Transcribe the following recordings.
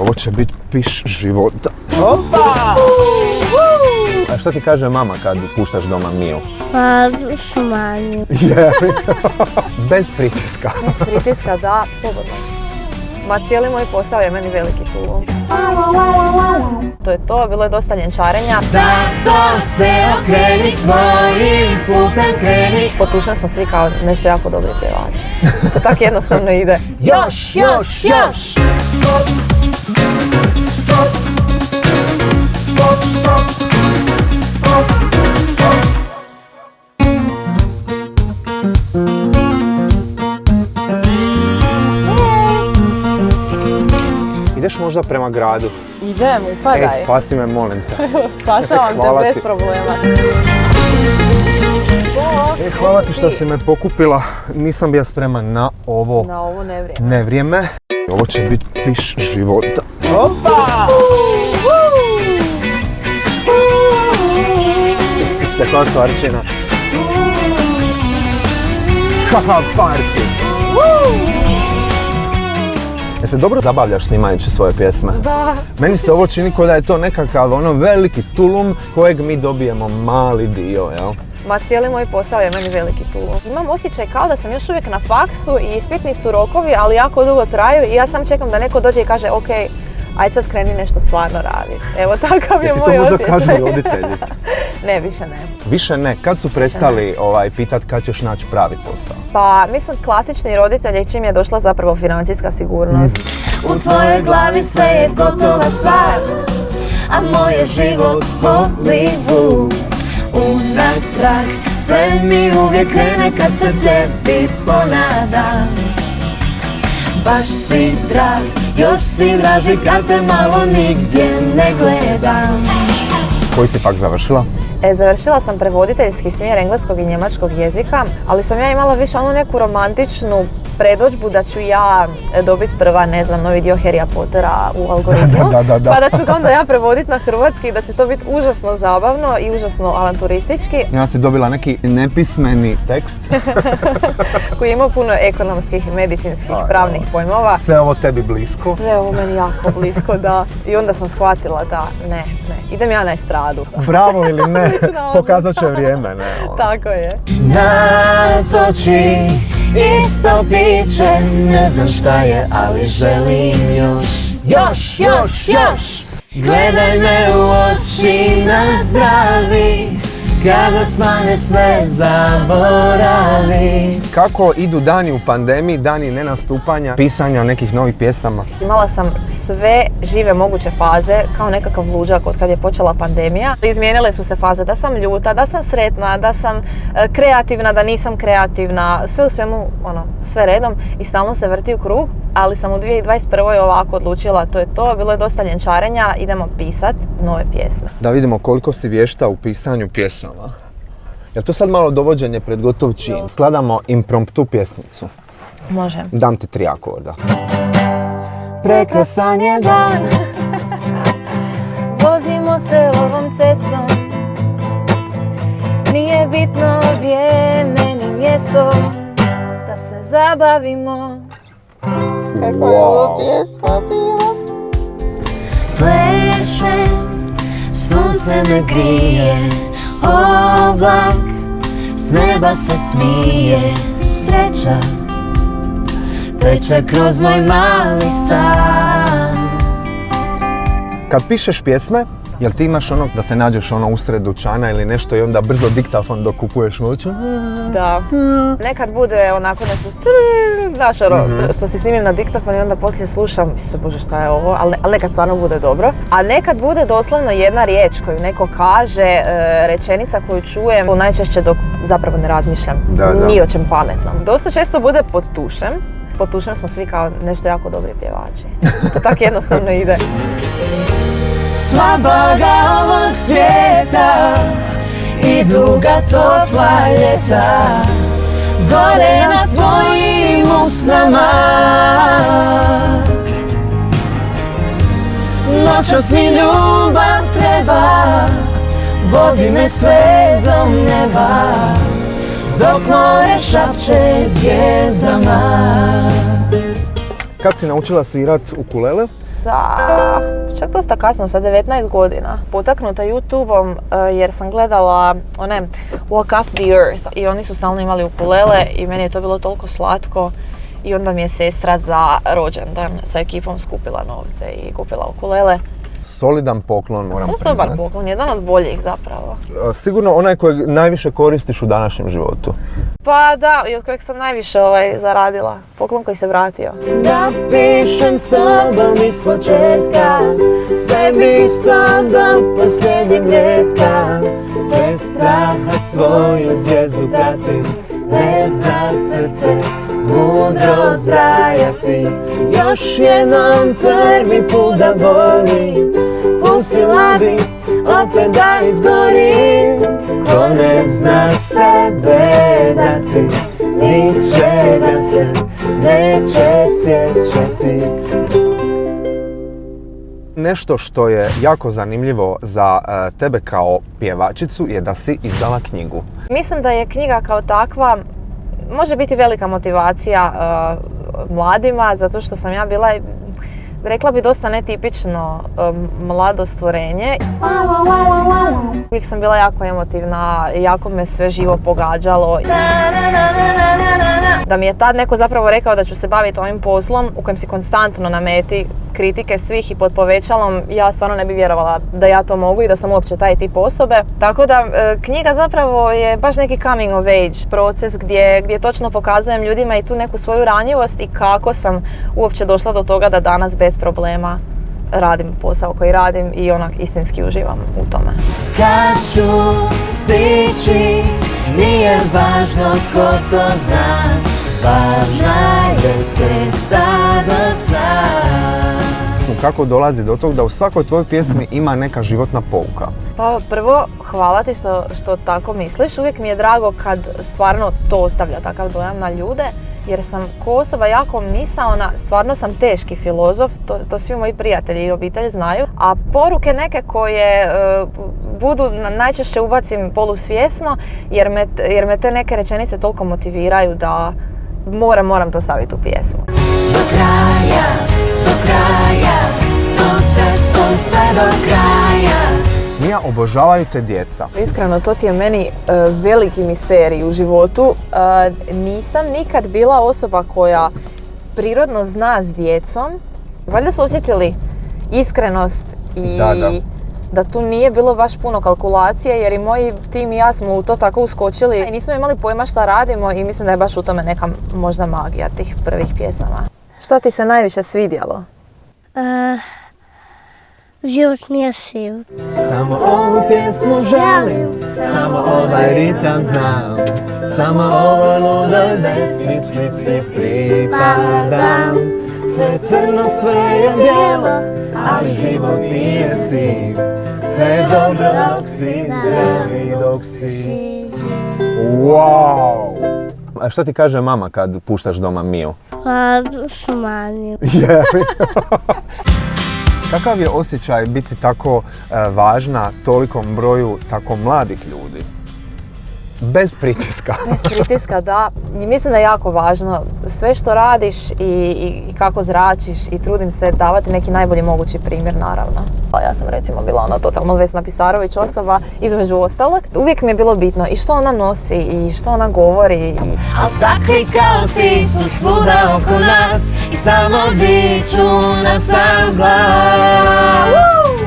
Ovo će biti piš života. Opa! A što ti kaže mama kad puštaš doma Miju? Pa šumanju. Bez pritiska. Bez pritiska, da, slobodno. Ma cijeli moj posao je meni veliki tulum. To je to, bilo je dosta ljenčarenja. Zato se okreni svojim putem kreni. Potušeni smo svi kao nešto jako dobri pjevači. To tako jednostavno ide. Još! Ideš možda prema gradu? Idem, upadaj. Spasi me, molim te. Spašavam te bez problema. Hvala ti što si me pokupila. Nisam bio spreman na ovo. Na ovo nevrijeme. Ovo će biti piš života. Opa! Se koja stvarčina. Haha, party! Se dobro zabavljaš snimajući svoje pjesme? Da. Meni se ovo čini kao da je to nekakav veliki tulum kojeg mi dobijemo mali dio, jel? Ma cijeli moj posao je meni veliki tulum. Imam osjećaj kao da sam još uvijek na faksu i ispitni su rokovi, ali jako dugo traju i ja sam čekam da neko dođe i kaže ok, ajde sad kreni nešto stvarno raditi. Evo takav je moj osjećaj. Ti to možda kažu roditelji? Ne, više ne. Više ne? Kad su prestali pitat kad ćeš naći pravi posao? Pa mislim klasični roditelji čim je došla zapravo financijska sigurnost. U tvojoj glavi sve je gotova stvar, a moj je život Hollywood. Unatrag sve mi uvijek krene kad se tebi ponadam. Baš si drag, još si draži kad te malo nigdje ne gledam. Koji si fakt završila? Završila sam prevoditeljski smjer engleskog i njemačkog jezika, ali sam ja imala više neku romantičnu predodžbu da ću ja dobiti prva, ne znam, novi dio Harryja Pottera u algoritmu. Da. Pa da ću ga onda ja prevoditi na hrvatski i da će to biti užasno zabavno i užasno avanturistički. Ja si dobila neki nepismeni tekst. Koji ima puno ekonomskih, medicinskih, pravnih pojmova. Sve ovo tebi blisko? Sve ovo meni jako blisko, da. I onda sam shvatila da ne, idem ja na estradu. Bravo ili ne, pokazat će vrijeme, ne? Tako je. Natoči isto piće, ne znam šta je, ali želim još. Gledaj me u oči, nazdravi, kada svane sve zaboravi. Kako idu dani u pandemiji, dani nenastupanja, pisanja nekih novih pjesama? Imala sam sve žive moguće faze, kao nekakav luđak od kad je počela pandemija. Izmijenile su se faze da sam ljuta, da sam sretna, da sam kreativna, da nisam kreativna, sve u svemu, sve redom i stalno se vrti u krug, ali sam u 2021. ovako odlučila, to je to, bilo je dosta ljenčarenja, idemo pisat nove pjesme. Da vidimo koliko si vješta u pisanju pjesama. Jel to sad malo dovođenje pred gotov čin? Skladamo impromptu pjesmicu. Može. Dam ti 3 akorda. Prekrasan je dan, vozimo se ovom cestom, nije bitno vrijeme ni mjesto, da se zabavimo. Kako je ovo pjesma bila? Plešem, sunce me grije, oblak s neba se smije. Sreća teče kroz moj mali stan. Kad pišeš pjesme, jel ti imaš da se nađeš usred dućana ili nešto i onda brzo diktafon dok kupuješ moću? Da. Nekad bude onako nešto znaš što si snimim na diktafon i onda poslije slušam, Bože šta je ovo, ali nekad stvarno bude dobro. A nekad bude doslovno jedna riječ koju neko kaže, rečenica koju čujem, najčešće dok zapravo ne razmišljam ni o čem pametnom. Dosta često bude pod tušem. Pod tušem smo svi kao nešto jako dobri pjevači. To tako jednostavno ide. Sva blaga ovog svijeta i duga topla ljeta gore na tvojim usnama. Noćas mi ljubav treba, vodi me sve do neba, dok more šapće zvijezdama. Kad si naučila svirat ukulele? Čak dosta kasno, sa 19 godina. Potaknuta YouTube-om jer sam gledala one Walk Off the Earth i oni su stalno imali ukulele i meni je to bilo toliko slatko. I onda mi je sestra za rođendan sa ekipom skupila novce i kupila ukulele. Solidan poklon, moram priznati. To je dobar poklon, jedan od boljih zapravo. Sigurno onaj kojeg najviše koristiš u današnjem životu. Pa da, i od kojeg sam najviše zaradila. Poklon koji se vratio. Da pišem s tobom iz početka, sve bih stao do posljednjeg retka. Bez straha svoju zvijezdu pratim, ne zna srce mudro zbrajati. Još jednom prvi put da volim, pustila bi opet da izgorim. Ko ne zna sebe dati, ničega se neće sjećati. Nešto što je jako zanimljivo za tebe kao pjevačicu je da si izdala knjigu. Mislim da je knjiga kao takva može biti velika motivacija mladima, zato što sam ja bila, rekla bi, dosta netipično mlado stvorenje. Uvijek sam bila jako emotivna, jako me sve živo pogađalo. Da mi je tad neko zapravo rekao da ću se baviti ovim poslom u kojem si konstantno na meti kritike svih i pod povećalom, ja stvarno ne bi vjerovala da ja to mogu i da sam uopće taj tip osobe. Tako da knjiga zapravo je baš neki coming of age proces gdje točno pokazujem ljudima i tu neku svoju ranjivost i kako sam uopće došla do toga da danas bez problema radim posao koji radim i onak istinski uživam u tome. Kad ću stići, nije važno ko to zna, važna je cesta do sna. Kako dolazi do tog da u svakoj tvojoj pjesmi ima neka životna pouka? Pa prvo, hvala ti što tako misliš. Uvijek mi je drago kad stvarno to ostavlja takav dojam na ljude, jer sam ko osoba jako misaona, stvarno sam teški filozof, to svi moji prijatelji i obitelj znaju, a poruke neke koje budu, najčešće ubacim polusvjesno, jer me te neke rečenice toliko motiviraju da moram to staviti u pjesmu. Do kraja, tom cestom sve do kraja. Mija, obožavaju te djeca. Iskreno, to ti je meni veliki misterij u životu. Nisam nikad bila osoba koja prirodno zna s djecom. Valjda su osjetili iskrenost i da tu nije bilo baš puno kalkulacije, jer i moji tim i ja smo u to tako uskočili i nismo imali pojma šta radimo i mislim da je baš u tome neka možda magija tih prvih pjesama. Što ti se najviše svidjelo? Život nije siv. Samo ovu pjesmu želim, samo ovaj ritam znam, samo ovoj ludoj besmislici pripadam. Sve crno, sve je bijelo, ali život nije siv. Sve dobro dok si zdrav i dok si... Wow! A što ti kaže mama kad puštaš doma Miju? Pa smanjim. Kakav je osjećaj biti tako važna tolikom broju tako mladih ljudi? Bez pritiska. Bez pritiska, da. Mislim da je jako važno sve što radiš i kako zračiš i trudim se davati neki najbolji mogući primjer, naravno. Ja sam recimo bila totalno Vesna Pisarović osoba, između ostalog. Uvijek mi je bilo bitno i što ona nosi i što ona govori. Al takvi kao ti su svuda oko nas i samo viču na sam glas.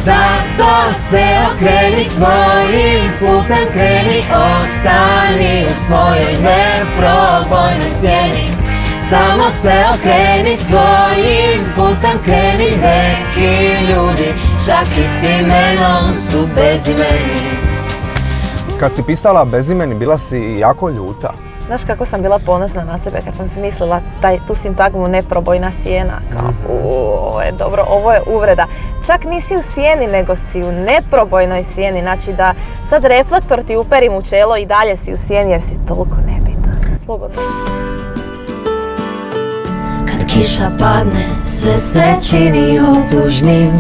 Zato se okreni svojim putem, kreni, ostani u svojoj neprobojnoj sjeni. Samo se okreni svojim putem, kreni, neki ljudi čak i s imenom su bezimeni. Kad si pisala Bezimeni, bila si jako ljuta. Znaš kako sam bila ponosna na sebe kad sam smislila tu sintagmu neprobojna sjena. Ovo je dobro, ovo je uvreda. Čak nisi u sjeni, nego si u neprobojnoj sjeni. Znači da sad reflektor ti uperim u čelo i dalje si u sjeni jer si toliko nebitan. Slobodno. Kad kiša padne, sve se čini otužnim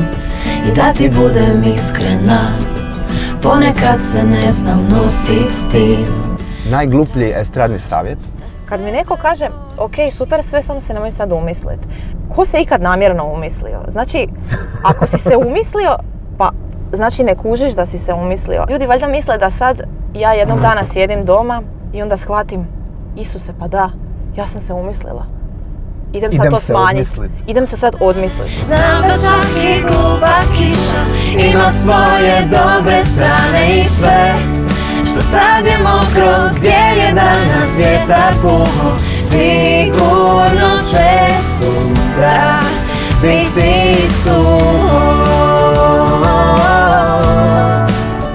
i da ti budem iskrena, ponekad se ne znam nosit s tim. Najgluplji estradni savjet? Kad mi neko kaže, ok, super, sve, samo se nemoj sad umislit. Ko se ikad namjerno umislio? Znači, ako si se umislio, pa znači ne kužiš da si se umislio. Ljudi valjda misle da sad ja jednog dana sjedim doma i onda shvatim, Isuse, pa da, ja sam se umislila. Idem sad to smanjiti. Idem se sad odmisliti. Znam da čak i glupa kiša ima svoje dobre strane i sve što sad je mokro, gdje je danas vjetar puho, sigurno će sutra biti suho.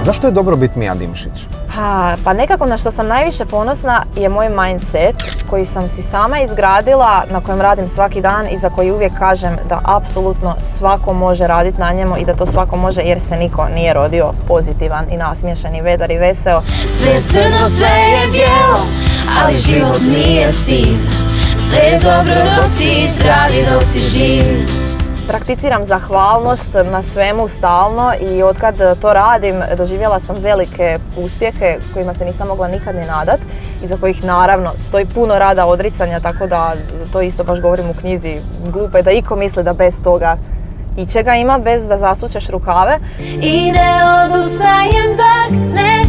Zašto je dobro biti Mija Dimšić? Pa nekako na što sam najviše ponosna je moj mindset koji sam si sama izgradila, na kojem radim svaki dan i za koji uvijek kažem da apsolutno svako može raditi na njemu i da to svako može jer se niko nije rodio pozitivan i nasmiješan i vedar i veseo. Sve je crno, sve je bijelo, ali život nije siv. Sve je dobro dok si zdrav i dok si živ. Prakticiram zahvalnost na svemu stalno i otkad to radim doživjela sam velike uspjehe kojima se nisam mogla nikad ni nadat i za kojih naravno stoji puno rada, odricanja, tako da to isto baš govorim u knjizi. Glupo je da iko misli da bez toga ičega ima, bez da zasučeš rukave. I ne odustajem dok ne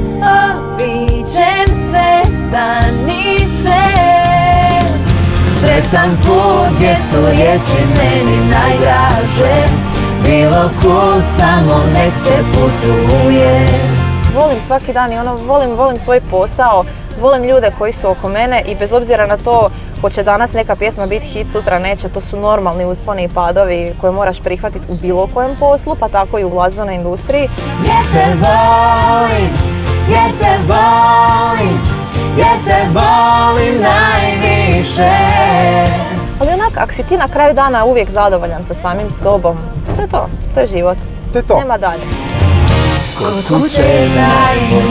obiđem sve stanice. Sretan put gdje su riječi meni najdraže, bilo kud samo nek se putuje. Volim svaki dan i volim svoj posao, volim ljude koji su oko mene i bez obzira na to hoće danas neka pjesma biti hit, sutra neće, to su normalni usponi i padovi koje moraš prihvatiti u bilo kojem poslu, pa tako i u glazbenoj industriji. Jer te volim, jer te volim, jer te volim najviše. Ali onak, ako si ti na kraju dana uvijek zadovoljan sa samim sobom, to je život. To je to. Nema dalje. Kod kuće daj mu